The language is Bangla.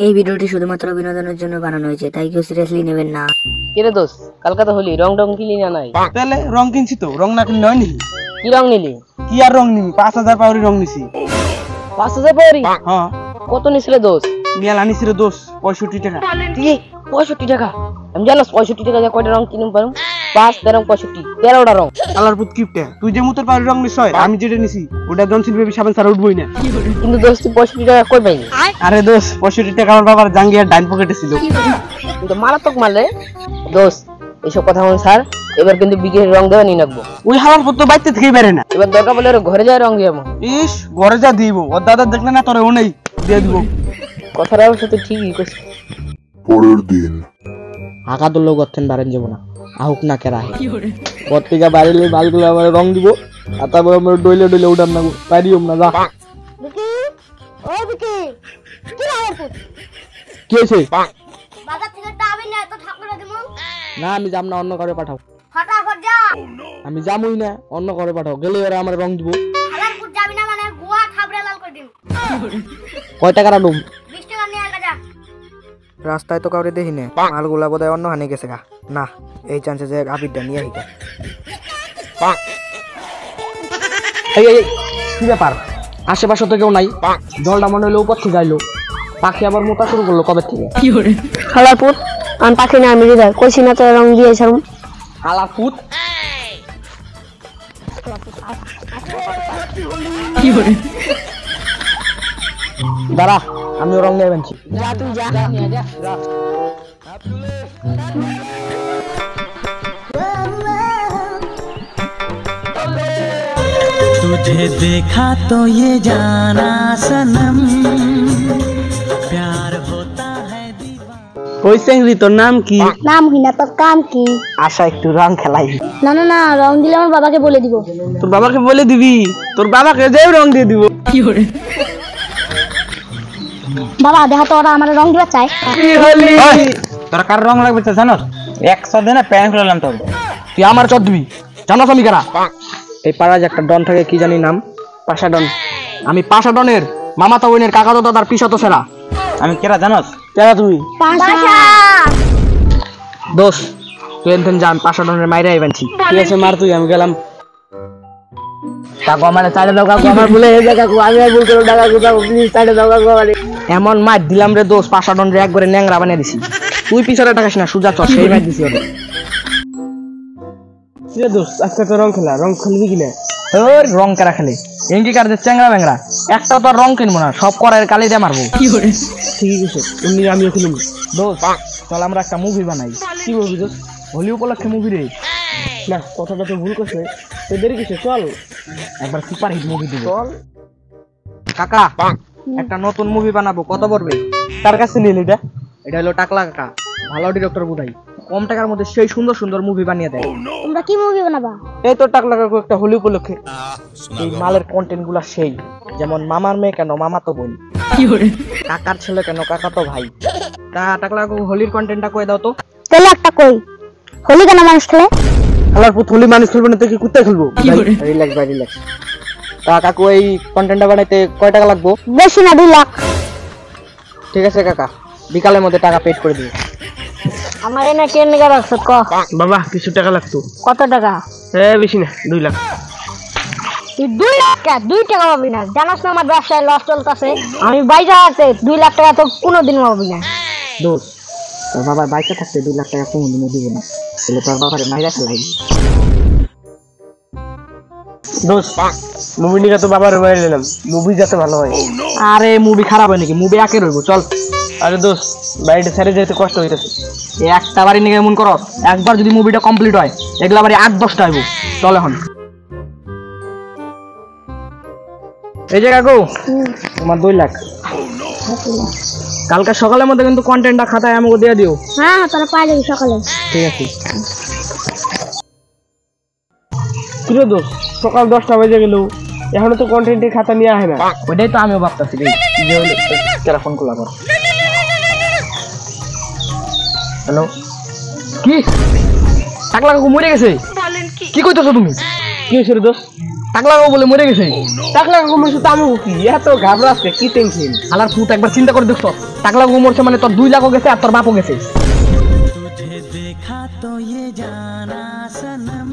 এই ভিডিওটি শুধুমাত্র বিনোদনের জন্য বানানো হয়েছে, তাই কেউ সিরিয়াসলি নেবেন না। কিরে দোস্ত, কালকে তো হলি, রং টং কিনলি না? নাই তাহলে রং কিনছি তো, রং না কিনলে হয় নাকি? কি রং নিলি? কি আর রং নিবি, 5000 পাউরি রং নিছি। 5000 পাউরি? হ্যাঁ। কত নিছিলে দোস্ত? মিয়াল আনিছি রে দোস্ত, 65 টাকা। কি 65 টাকা? আমি জানোস 65 টাকা দিয়ে কয়টা রং কিনতে পারুম? 5 13 65 13টা রং। কালার পুত কিপটা, তুই যে মুতর পাউরি রং নিছ, আমি যেটা নিছি ওটা জনসিল বেবি সাবান ছাড়া উঠবই না। কিন্তু দোস্ত 65 টাকা কই পাইলি? আরে দোস্ত 65 টাকা আমার বাবার জাঙ্গিয়ার ডাইন পকেটে ছিল। কিন্তু মারাত্মক মারলে দোস্ত। এইসব কথা বল স্যার, এবার কিন্তু বিকের রং দেওয়া নিয়ে রাখবো। ওই হালার পুত তো বাইতে থেকেই বেরে না। এবার দরকার বলে ওর ঘরে যায় রং দিয়াবো। ইস, ঘরে যা দিব, ওর দাদা দেখলে না তোরে ও নেই দিয়ে দিব। কথাটা অবশ্য তুই ঠিকই কইছিস। পরের দিন আঁকা তো লোক অর্থেন বাড়েন যাবো না, আহুক না কেরা পত্রিকা বাড়িলে বালগুলো আমার রং দিব, আর তারপর আমরা ডইলে ডইলে উঠান না পারিও না। যা কি হয়েছে? না আমি যাম না, অন্য ঘরে পাঠাও। আমি যামই না, অন্য ঘরে পাঠাও, গেলে ওরা আমার রং দিব। কয় টাকা রাখুম? রাস্তায় তো কাউরে দেখি না, মালগুলা বোধহয় অন্য হানে গেছে গা। না, এই চান্সে যে আবিরটা নিয়ে আহিকে। কি ব্যাপার, আশেপাশে তো কেউ নাই, জলটা মনে হলো উপর থেকে আইলো, পাখি আবার মোটা শুরু করলো কবে থেকে? খালাপুর আমি পাখি না, আমি হৃদয় কইছি না তো রং দিয়ে ছাড়ুম। কালাপুত দাঁড়া, আমিও রং নিয়ে বানছি। যা তুই যা। तुझे देखा तो ये जाना सनम प्यार होता है दीवाना। ওই চেংড়ি তোর নাম কি? নাম হিনা, তোর কাম কি? আশা একটু রং খেলাই। না না না, রং দিলে আমার বাবাকে বলে দিব। তোর বাবাকে বলে দিবি? তোর বাবাকে যে রং দিয়ে দিব। বাবা দেখা তো ওরা আমার রং দিবা চায়। তোর কার রং লাগবে তো জানোস? 100 দেনা প্যান্ট করলাম তোর। তুই আমার চর দিবি, জানোস আমি কারা? এই পাড়ায় যে একটা ডন থাকে, কি জানি নাম, পাশা ডন। আমি পাশা ডনের মামাতো বোনের কাকাতো দাদার পিসাতো সেরা। আমি কেরা জানোস? কেরা তুই? দোষ তুই এনতেন যান, পাশা ডনের মাইরে আইবানছি। ঠিক আছে মার, তুই আমি গেলাম। কাকু আমার চাইলে দাও, কাকু আমার ভুলে গেছে, কাকু আমি আর ভুল করে টাকা কোথাও প্লিজ চাইলে দাও কাকু আমার। এমন মার দিলাম রে দোষ, পাশা ডনরে একবারে ন্যাংরা বানিয়ে দিছি। তুই পিছনে টাকাস না, সুজা চর, সেই মার দিছি ওরে। কিরে দোস্ত, আজকে তো রং খেলা, রং খেলবি কিনা? ওর রং কেরা খেলে এঙ্গি কার যে চ্যাংরা ব্যাংরা, একটা তো আর রং কিনবো না, সব করার কালি দিয়ে মারবো। ঠিকই কিছু এমনি আমিও খেলুম। দোস্ত চল আমরা একটা মুভি বানাই। কি বলবি দোস্ত? হোলি উপলক্ষে মুভি রে। না, কথাটা তো ভুল করছে, তো দেরি কিছু, চল একবার সুপার হিট মুভি দিব। চল কাকা, একটা নতুন মুভি বানাবো, কত পড়বে? তার কাছে নিলি এটা? এটা হলো টাকলা কাকা, ভালো ডিরেক্টর বুঝাই, কম টাকার মধ্যে সেই সুন্দর সুন্দর মুভি বানিয়ে দেয়। তোমরা কি মুভি বানাবা? এই তো টাক লাগা একটা হোলি উপলক্ষে। এই মালের কন্টেন্ট গুলা সেই, যেমন মামার মেয়ে কেন মামা তো বোন, কাকার ছেলে কেন কাকা তো ভাই। তা টাকলা কাকু হোলির কন্টেন্টটা কয়ে দাও তো। তাহলে একটা কই, হোলি কেন মানুষ খেলে? খেলার পুত হোলি মানুষ খেলবে না তো কি কুত্তা খেলবো? রিল্যাক্স ভাই রিল্যাক্স। তা কাকু এই কন্টেন্টটা বানাইতে কয় টাকা লাগবে? বেশি না, 2 লাখ। ঠিক আছে কাকা, বিকালের মধ্যে টাকা পেড করে দিও। আমার এনে কেন নিয়ে রাখছ ক? বাবা কিছু টাকা লাগতো। কত টাকা? বেশি না, 2 লাখ। তুই 2 লাখ কে? 2 টাকা পাবি না, জানাস না আমার ব্যবসায় লস চলতেছে। আমি বাইরে আছে, 2 লাখ টাকা তো কোনোদিন পাবি না। দোষ তোর বাবার বাইকে থাকতে 2 লাখ টাকা কোনোদিনও দিব না, তাহলে তোর বাবার মাইরা খেলাই। দোস্ত মুভি নিয়ে তো বাবার রুমে নিলাম, মুভি যাতে ভালো হয়। আরে মুভি খারাপ হয় নাকি? মুভি একে রইব, চল। আরে দোস্ত বাড়িটা ছেড়ে যেতে কষ্ট হইতেছে। একটা বাড়ি নিয়ে এমন করো, একবার যদি মুভিটা কমপ্লিট হয় এগুলা বাড়ি 8-10টা হইব। চল এখন। এই যে কাকু, তোমার 2 লাখ। কালকে সকালের মধ্যে কিন্তু কন্টেন্টটা খাতায় আমাকে দিয়ে দিও। হ্যাঁ তোরা পাই যাবি সকালে। ঠিক আছে। কিরে দোস্ত, সকাল 10টা বেজে গেল, এখনো তো কন্টেন্টের খাতা নিয়ে আসে না। ওইটাই তো আমিও ভাবতেছি রে, যে হলো তেরা ফোন করলা কর। হ্যালো, কি টাকলা কাকু মরে গেছে? কি কইতেছো তুমি? কি হয়েছে রে দোস্ত? টাকলা কাকু বলে মরে গেছে। টাকলা কাকু মরছে তো আমি কি এত ঘাবড়াচ্ছে কি টেনশন? হালার ফুট একবার চিন্তা করে দেখছ, টাকলা কাকু মরছে মানে তোর 2 লাখও গেছে আর তোর বাপও গেছে। तुझे देखा तो ये जाना सनम